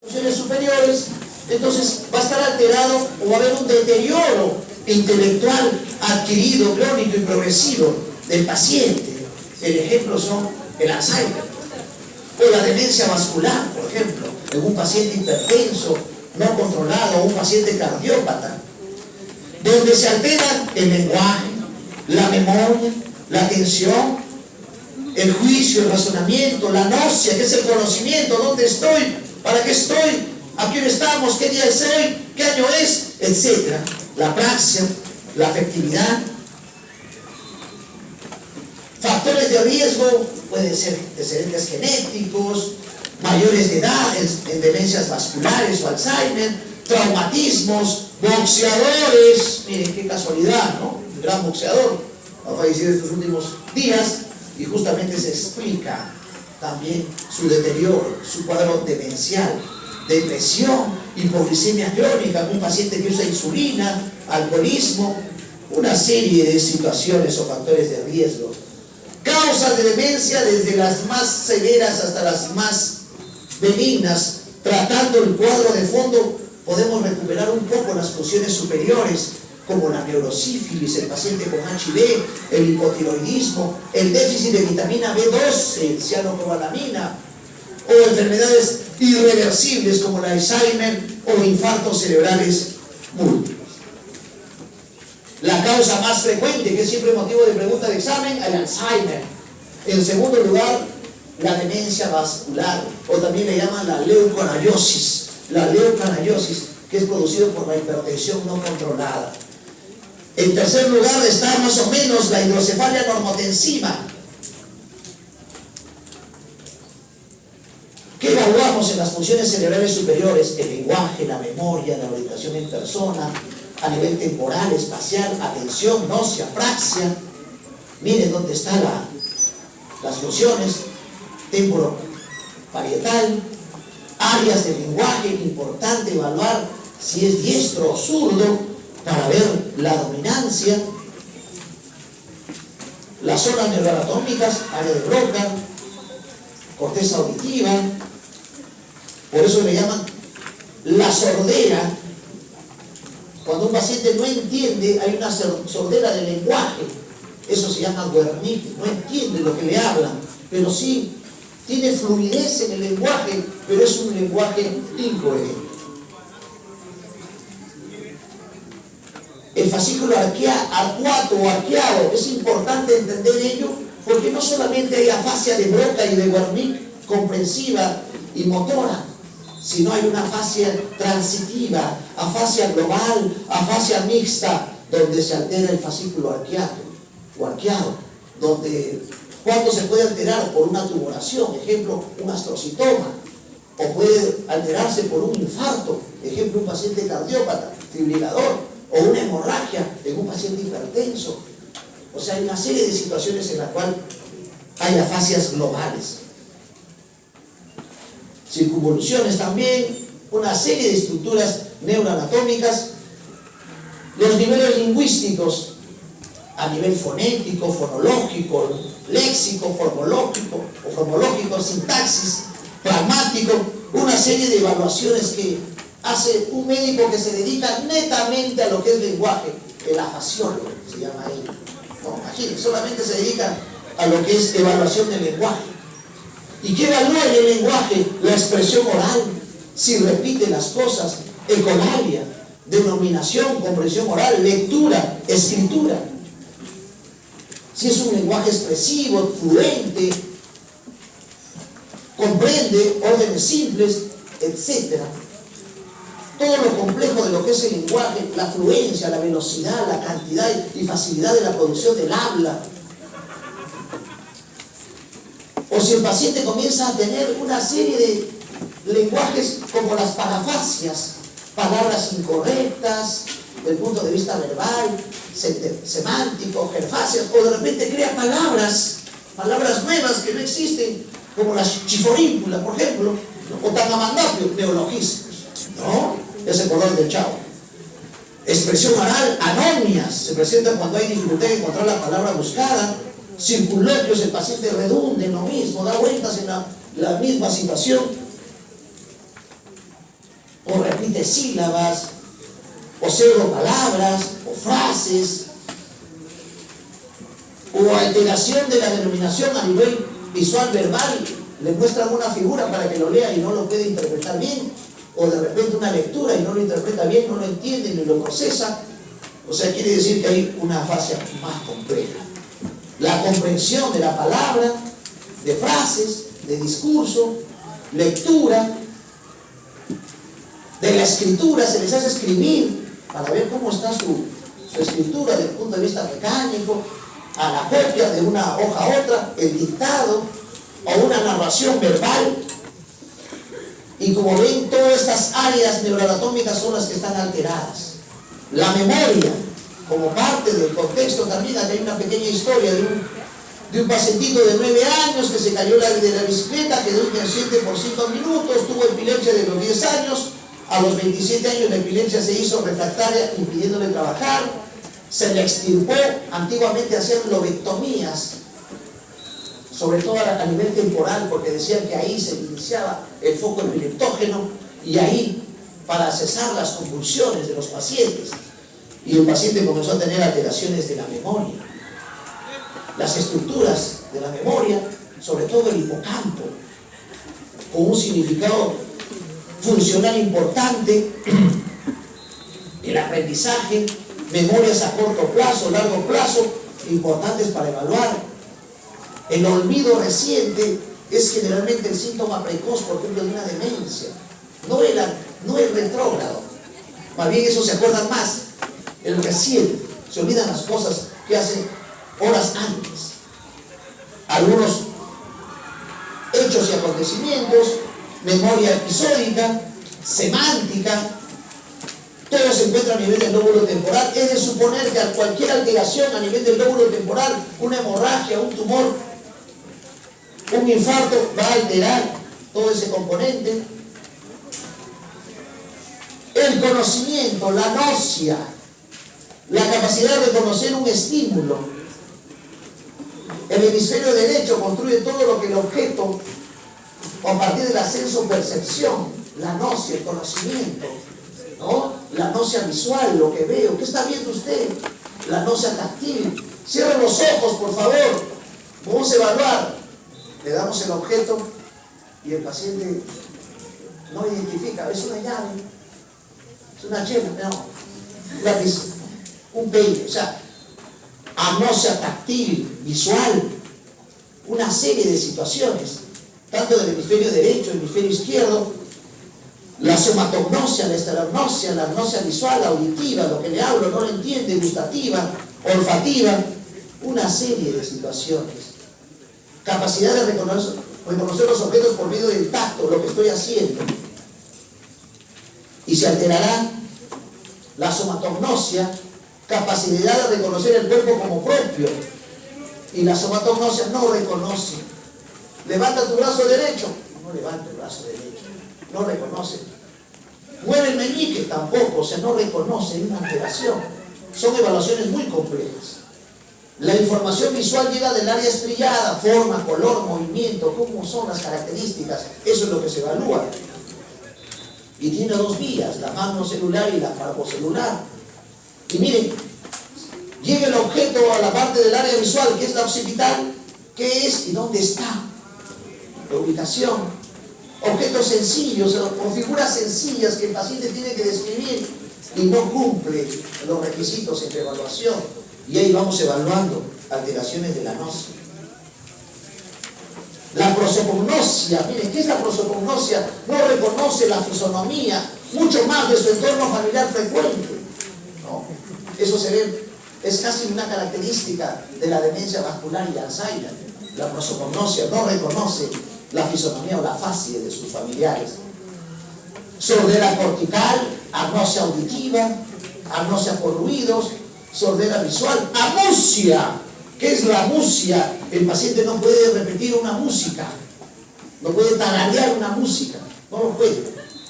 funciones superiores, entonces va a estar alterado o va a haber un deterioro intelectual adquirido, crónico y progresivo del paciente. El ejemplo son el Alzheimer o la demencia vascular, por ejemplo, en un paciente hipertenso no controlado o un paciente cardiópata, donde se altera el lenguaje, la memoria, la atención, el juicio, el razonamiento, la gnosia, que es el conocimiento, dónde estoy, para qué estoy, a qué hora estamos, qué día es hoy, qué año es, etc. La praxia, la afectividad. Factores de riesgo pueden ser antecedentes genéticos, mayores de edad en demencias vasculares o Alzheimer, traumatismos, boxeadores, miren qué casualidad, ¿no? Un gran boxeador ha fallecido estos últimos días y justamente se explica también su deterioro, su cuadro demencial, depresión, hipoglicemia crónica, un paciente que usa insulina, alcoholismo, una serie de situaciones o factores de riesgo. Causas de demencia desde las más severas hasta las más benignas. Tratando el cuadro de fondo podemos recuperar un poco las funciones superiores, como la neurosífilis, el paciente con HIV, el hipotiroidismo, el déficit de vitamina B12, cianocobalamina, o enfermedades irreversibles como el Alzheimer o infartos cerebrales múltiples. La causa más frecuente, que es siempre motivo de pregunta de examen, el Alzheimer. En segundo lugar, la demencia vascular, o también le llaman la leuconariosis. La leuconariosis, que es producido por la hipertensión no controlada. En tercer lugar está más o menos la hidrocefalia normotensiva. ¿Qué evaluamos en las funciones cerebrales superiores? El lenguaje, la memoria, la orientación en persona, a nivel temporal, espacial, atención, gnosia, praxia. Miren dónde están las funciones temporoparietal, áreas del lenguaje. Importante evaluar si es diestro o zurdo para ver la dominancia. Las zonas neuroanatómicas, área de Broca, corteza auditiva. Por eso le llaman la sordera. Cuando un paciente no entiende, hay una sordera del lenguaje. Eso se llama Wernicke. No entiende lo que le hablan, pero sí tiene fluidez en el lenguaje, pero es un lenguaje incoherente. El fascículo arcuato o arqueado, es importante entender ello, porque no solamente hay afasia de Broca y de Wernicke comprensiva y motora, sino hay una afasia transitiva, afasia global, afasia mixta, donde se altera el fascículo arqueado, donde cuando se puede alterar por una tumoración, ejemplo, un astrocitoma, o puede alterarse por un infarto, ejemplo, un paciente cardiópata, fibrilador, o una hemorragia en un paciente hipertenso. O sea, hay una serie de situaciones en las cuales hay afasias globales. Circunvoluciones también, una serie de estructuras neuroanatómicas. Los niveles lingüísticos, a nivel fonético, fonológico, léxico, formológico, sintaxis, pragmático, una serie de evaluaciones que hace un médico que se dedica netamente a lo que es lenguaje, el afasiólogo, se llama él. No, imagínense, solamente se dedica a lo que es evaluación del lenguaje. ¿Y qué evalúa en el lenguaje? La expresión oral, si repite las cosas, ecolalia, denominación, comprensión oral, lectura, escritura. Si es un lenguaje expresivo, fluente, comprende órdenes simples, etc. Todo lo complejo de lo que es el lenguaje, la fluencia, la velocidad, la cantidad y facilidad de la producción del habla. O si el paciente comienza a tener una serie de lenguajes como las parafasias, palabras incorrectas desde el punto de vista verbal, semántico, jerfasias, o de repente crea palabras nuevas que no existen, como la chiforímpula, por ejemplo, o tangamandapio, neologismos, ¿no? Es el color del chavo. Expresión oral, anomias, se presenta cuando hay dificultad en encontrar la palabra buscada. Circunloquios, el paciente redunde en lo mismo, da vueltas en la misma situación. repite sílabas, observo palabras o frases, o alteración de la denominación a nivel visual, verbal, le muestran una figura para que lo lea y no lo puede interpretar bien, o de repente una lectura y no lo interpreta bien, no lo entiende ni lo procesa. O sea, quiere decir que hay una fase más compleja. La comprensión de la palabra, de frases, de discurso, lectura, de la escritura, se les hace escribir para ver cómo está su escritura desde el punto de vista mecánico, a la copia de una hoja a otra, el dictado, o una narración verbal. Y como ven, todas estas áreas neuroanatómicas son las que están alteradas. La memoria, como parte del contexto también, aquí hay una pequeña historia de un pacientito de 9 años que se cayó de la bicicleta, quedó inconsciente por 5 minutos, tuvo epilepsia de los 10 años, a los 27 años la epilepsia se hizo refractaria, impidiéndole trabajar, se le extirpó. Antiguamente hacían lobectomías, sobre todo a nivel temporal, porque decían que ahí se iniciaba el foco epileptógeno, y ahí para cesar las convulsiones de los pacientes. Y el paciente comenzó a tener alteraciones de la memoria, las estructuras de la memoria, sobre todo el hipocampo, con un significado funcional importante, el aprendizaje, memorias a corto plazo, largo plazo, importantes para evaluar. El olvido reciente es generalmente el síntoma precoz, por ejemplo, de una demencia, no el retrógrado, más bien eso se acuerdan más, el reciente, se olvidan las cosas que hacen horas antes. Algunos hechos y acontecimientos, memoria episódica, semántica, todo se encuentra a nivel del lóbulo temporal. Es de suponer que a cualquier alteración a nivel del lóbulo temporal, una hemorragia, un tumor, un infarto, va a alterar todo ese componente. El conocimiento, la gnosia, la capacidad de reconocer un estímulo. El hemisferio derecho construye todo lo que el objeto, a partir del ascenso-percepción, la gnosia, el conocimiento, ¿no? La gnosia visual, lo que veo. ¿Qué está viendo usted? La gnosia táctil. Cierren los ojos, por favor. Vamos a evaluar. Le damos el objeto y el paciente no identifica. Es una llave, es una chela, no, un lápiz, un peine. O sea, agnosia táctil, visual, una serie de situaciones, tanto del hemisferio derecho, hemisferio izquierdo, la somatognosia, la esterognosia, la gnosia visual, auditiva, lo que le hablo no lo entiende, gustativa, olfativa, una serie de situaciones. Capacidad de reconocer los objetos por medio del tacto, lo que estoy haciendo. Y se alterará la somatognosia, capacidad de reconocer el cuerpo como propio. Y la somatognosia no reconoce. Levanta tu brazo derecho, no levanta el brazo derecho, no reconoce. Mueve el meñique, tampoco, o sea, no reconoce, hay una alteración. Son evaluaciones muy complejas. La información visual llega del área estrellada, forma, color, movimiento, cómo son las características, eso es lo que se evalúa. Y tiene dos vías, la magnocelular y la parvocelular. Y miren, llega el objeto a la parte del área visual, que es la occipital, ¿qué es y dónde está? La ubicación. Objetos sencillos o figuras sencillas que el paciente tiene que describir y no cumple los requisitos en la evaluación. Y ahí vamos evaluando alteraciones de la gnosia. La prosopagnosia, miren, ¿qué es la prosopagnosia? No reconoce la fisonomía, mucho más de su entorno familiar frecuente. ¿No? Eso se ve, es casi una característica de la demencia vascular y Alzheimer. La prosopagnosia no reconoce la fisonomía o la facie de sus familiares. Sordera cortical, agnosia auditiva, agnosia por ruidos, sordera visual, amusia. ¿Qué es la amusia? El paciente no puede repetir una música, no puede tararear una música, no lo puede.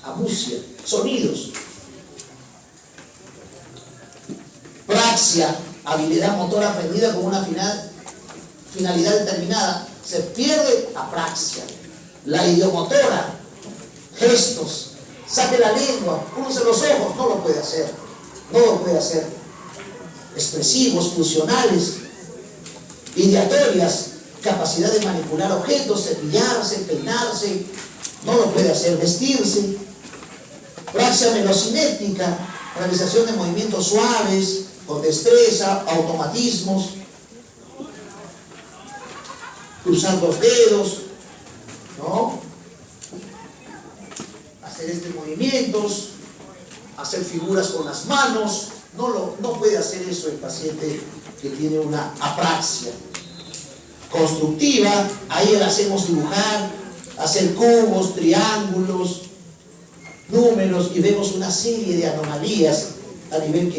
Amusia, sonidos. Praxia, habilidad motora aprendida con una finalidad determinada, se pierde apraxia. La idiomotora, gestos, saque la lengua, cruce los ojos, no lo puede hacer, no lo puede hacer. Expresivos, funcionales, ideatorias, capacidad de manipular objetos, cepillarse, peinarse, no lo puede hacer. Vestirse, praxia velocinética, realización de movimientos suaves, con destreza, automatismos, cruzar los dedos, ¿no? Hacer movimientos, hacer figuras con las manos. No puede hacer eso el paciente que tiene una apraxia. Constructiva, ahí le hacemos dibujar, hacer cubos, triángulos, números, y vemos una serie de anomalías a nivel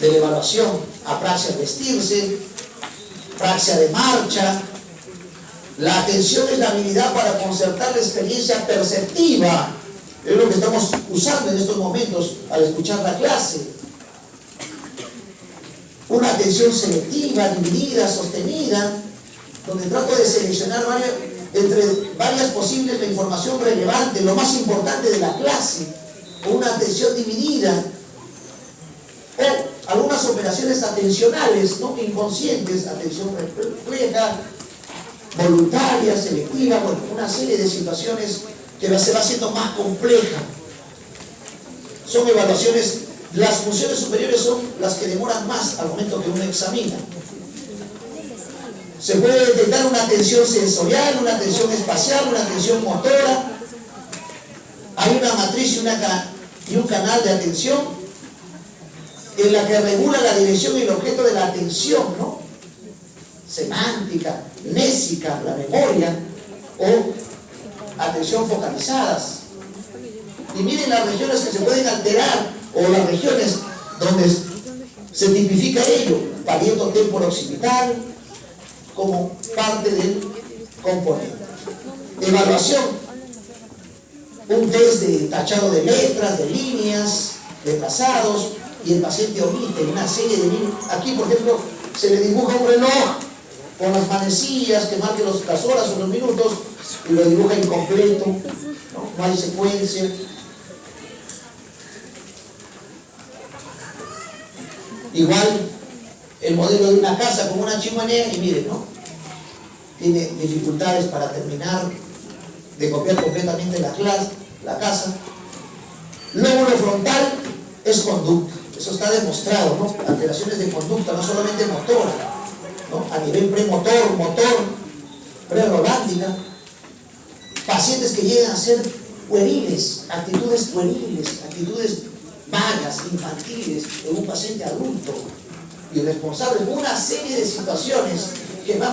de la evaluación. Apraxia vestirse, praxia de marcha. La atención es la habilidad para concertar la experiencia perceptiva. Es lo que estamos usando en estos momentos al escuchar la clase. Una atención selectiva, dividida, sostenida, donde trato de seleccionar entre varias posibles la información relevante, lo más importante de la clase, o una atención dividida, o algunas operaciones atencionales, ¿no? Inconscientes, atención refleja, voluntaria, selectiva, bueno, una serie de situaciones que se va haciendo más compleja. Son evaluaciones, las funciones superiores son las que demoran más al momento que uno examina. Se puede detectar una atención sensorial, una atención espacial, una atención motora. Hay una matriz y un canal de atención en la que regula la dirección y el objeto de la atención, ¿no? Semántica, léxica, la memoria, o atención focalizadas. Y miren las regiones que se pueden alterar, o las regiones donde se tipifica ello, parieto temporo-occipital, como parte del componente. Evaluación. Un test de tachado de letras, de líneas, de trazados, y el paciente omite una serie de líneas. Aquí, por ejemplo, se le dibuja un reloj con las manecillas que marquen las horas o los minutos, y lo dibuja incompleto, no hay secuencia. Igual el modelo de una casa con una chimenea, y miren, ¿no? Tiene dificultades para terminar de copiar completamente la casa. Lóbulo frontal es conducta, eso está demostrado, ¿no? Alteraciones de conducta, no solamente motora, ¿no? A nivel premotor, motor, prerolándica. Pacientes que llegan a ser pueriles, actitudes vagas, infantiles, en un paciente adulto, irresponsable, una serie de situaciones que va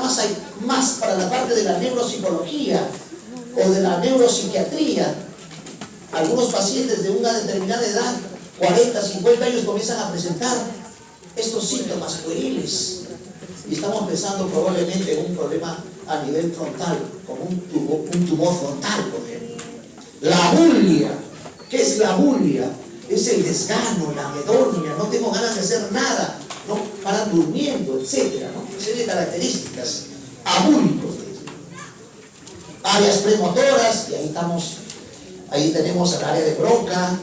más para la parte de la neuropsicología o de la neuropsiquiatría. Algunos pacientes de una determinada edad, 40, 50 años, comienzan a presentar estos síntomas pueriles, y estamos pensando probablemente en un problema a nivel frontal, como un tumor frontal, por ejemplo. La abulia. ¿Qué es la abulia? Es el desgano, la anedonia, no tengo ganas de hacer nada, no paran durmiendo, etc., ¿no? Una serie de características. Abúlicos. Áreas premotoras, y ahí tenemos el área de Broca,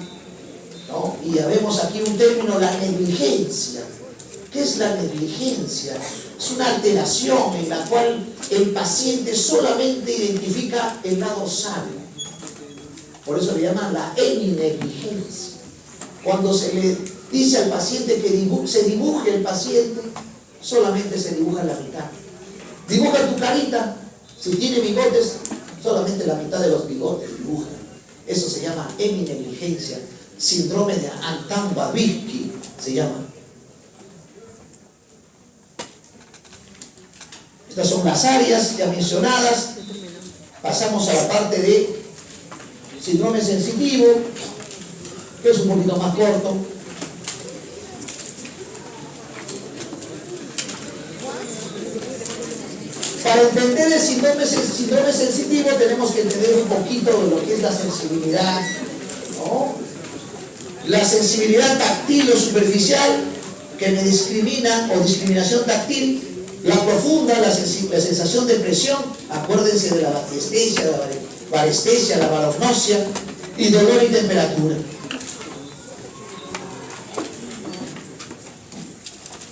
¿no? Y ya vemos aquí un término, la negligencia. ¿Qué es la negligencia? Es una alteración en la cual el paciente solamente identifica el lado sano. Por eso le llaman la heminegligencia. Cuando se le dice al paciente que se dibuje el paciente, solamente se dibuja la mitad. Dibuja tu carita, si tiene bigotes, solamente la mitad de los bigotes dibuja. Eso se llama heminegligencia, síndrome de Anton-Babinski se llama. Estas son las áreas ya mencionadas. Pasamos a la parte de síndrome sensitivo, que es un poquito más corto. Para entender el síndrome sensitivo tenemos que entender un poquito de lo que es la sensibilidad, ¿no? La sensibilidad táctil o superficial, que me discrimina, o discriminación táctil. La profunda, la sensación de presión, acuérdense de la batiestesia, la varestesia, la varognosia, y dolor y temperatura.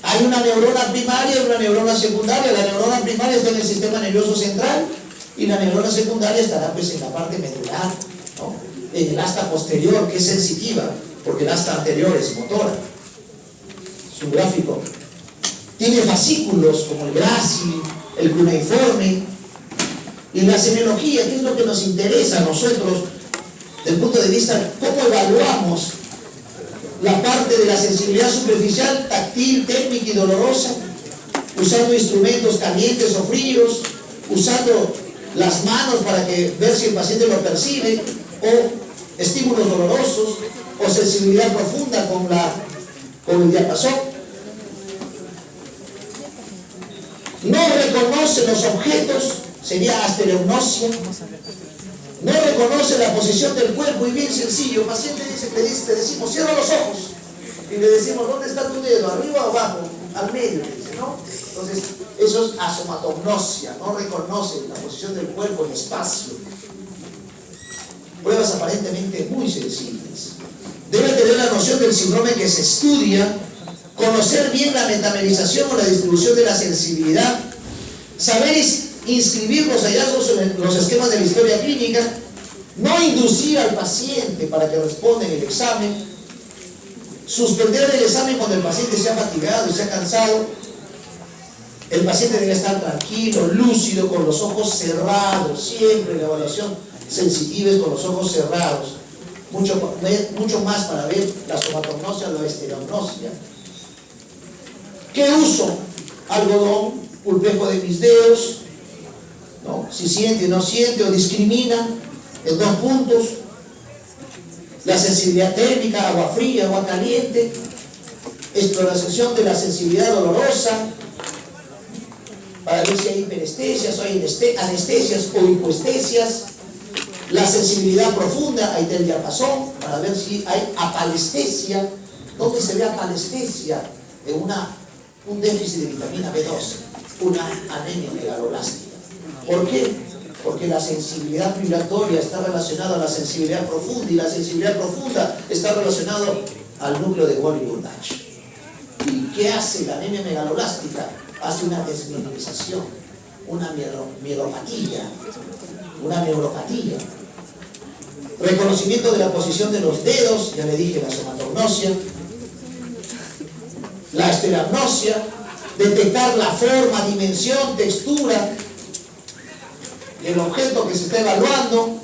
Hay una neurona primaria y una neurona secundaria. La neurona primaria está en el sistema nervioso central y la neurona secundaria estará pues en la parte medular, ¿no? En el asta posterior, que es sensitiva, porque el asta anterior es motora. Su gráfico tiene fascículos como el grácil, el cuneiforme. Y la semiología, que es lo que nos interesa a nosotros desde el punto de vista cómo evaluamos la parte de la sensibilidad superficial, táctil, térmica y dolorosa, usando instrumentos calientes o fríos, usando las manos para ver si el paciente lo percibe, o estímulos dolorosos, o sensibilidad profunda con el diapasón. No reconoce los objetos, sería astereognosia. No reconoce la posición del cuerpo, y bien sencillo, el paciente te decimos, cierra los ojos, y le decimos, ¿dónde está tu dedo? ¿Arriba o abajo? Al medio, dice, ¿no? Entonces, eso es asomatognosia, no reconoce la posición del cuerpo en espacio. Pruebas aparentemente muy sensibles. Debe tener la noción del síndrome que se estudia, conocer bien la metamerización o la distribución de la sensibilidad, saber inscribir los hallazgos en los esquemas de la historia clínica, no inducir al paciente para que responda en el examen, suspender el examen cuando el paciente se ha fatigado y se ha cansado. El paciente debe estar tranquilo, lúcido, con los ojos cerrados. Siempre la evaluación sensitiva es con los ojos cerrados. Mucho más para ver la somatognosia o la estereognosia. ¿Qué uso? Algodón, pulpejo de mis dedos, ¿no? Si siente o no siente o discrimina en 2 puntos. La sensibilidad térmica, agua fría, agua caliente, exploración de la sensibilidad dolorosa, para ver si hay hiperestesias o hay anestesias o hipoestesias. La sensibilidad profunda, ahí está el diapasón, para ver si hay apalestesia. ¿Dónde se ve apalestesia? En un déficit de vitamina B12, una anemia megaloblástica. ¿Por qué? Porque la sensibilidad vibratoria está relacionada a la sensibilidad profunda, y la sensibilidad profunda está relacionada al núcleo de Golgi-Burdach. ¿Y qué hace la anemia megaloblástica? Hace una desmineralización, una mielopatía, una neuropatía. Reconocimiento de la posición de los dedos, ya le dije, la somatognosia. La estereognosia, detectar la forma, dimensión, textura del objeto que se está evaluando.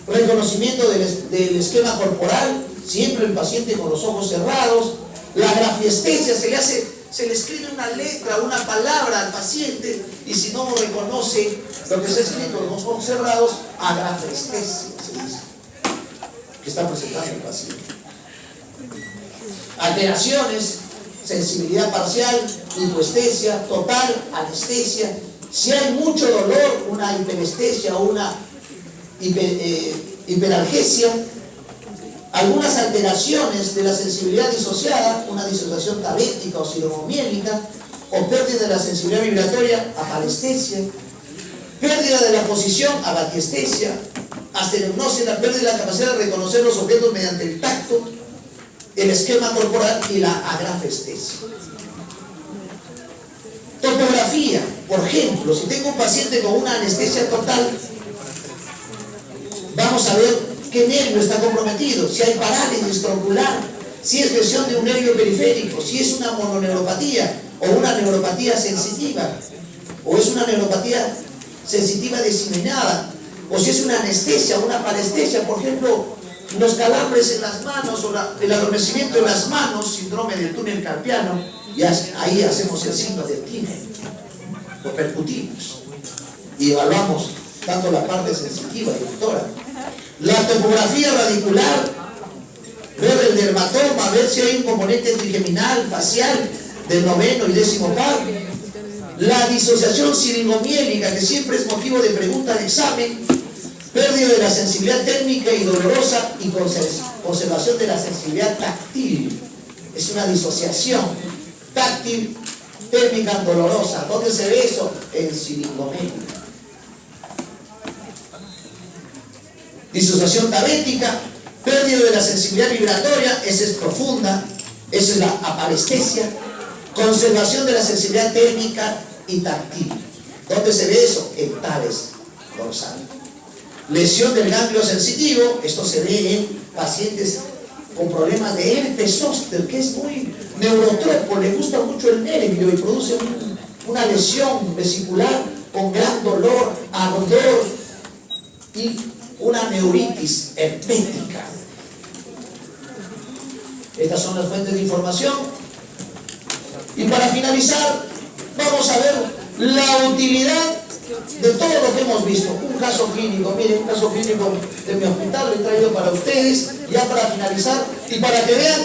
Reconocimiento del esquema corporal, siempre el paciente con los ojos cerrados. La grafiestesia, se le escribe una letra, una palabra al paciente, y si no reconoce lo que está escrito con los ojos cerrados, agrafiestesia se dice, que está presentando el paciente. Alteraciones, sensibilidad parcial, hipoestesia, total, anestesia. Si hay mucho dolor, una hiperestesia o una hiperalgesia. Algunas alteraciones de la sensibilidad disociada, una disociación tabética o silomomiélica, o pérdida de la sensibilidad vibratoria, apalestesia. Pérdida de la posición, abatiestesia. Astereognosia, la pérdida de la capacidad de reconocer los objetos mediante el tacto, el esquema corporal y la agrafestesia. Topografía, por ejemplo, si tengo un paciente con una anestesia total, vamos a ver qué nervio está comprometido, si hay parálisis troncular, si es lesión de un nervio periférico, si es una mononeuropatía o una neuropatía sensitiva, o es una neuropatía sensitiva diseminada, o si es una anestesia, una parestesia, por ejemplo, los calambres en las manos o el adormecimiento en las manos, síndrome del túnel carpiano, y ahí hacemos el signo del túnel, lo percutimos y evaluamos tanto la parte sensitiva y motora. La topografía radicular, ver el dermatoma, ver si hay un componente trigeminal, facial, del 9º y 10º par. La disociación siringomiélica, que siempre es motivo de pregunta de examen. Pérdida de la sensibilidad térmica y dolorosa, y conservación de la sensibilidad táctil. Es una disociación táctil, térmica, dolorosa. ¿Dónde se ve eso? En siringomiélica. disociación diabética, pérdida de la sensibilidad vibratoria, esa es profunda, esa es la aparestesia, conservación de la sensibilidad térmica y táctil. ¿Dónde se ve eso? En Thales dorsal. Lesión del ganglio sensitivo, esto se ve en pacientes con problemas de herpes zóster, que es muy neurotropo, le gusta mucho el nervio y produce una lesión vesicular con gran dolor, ardor y una neuritis herpética. Estas son las fuentes de información. Y para finalizar, vamos a ver la utilidad de todo lo que hemos visto. Un caso clínico, miren, un caso clínico de mi hospital, lo he traído para ustedes, ya para finalizar y para que vean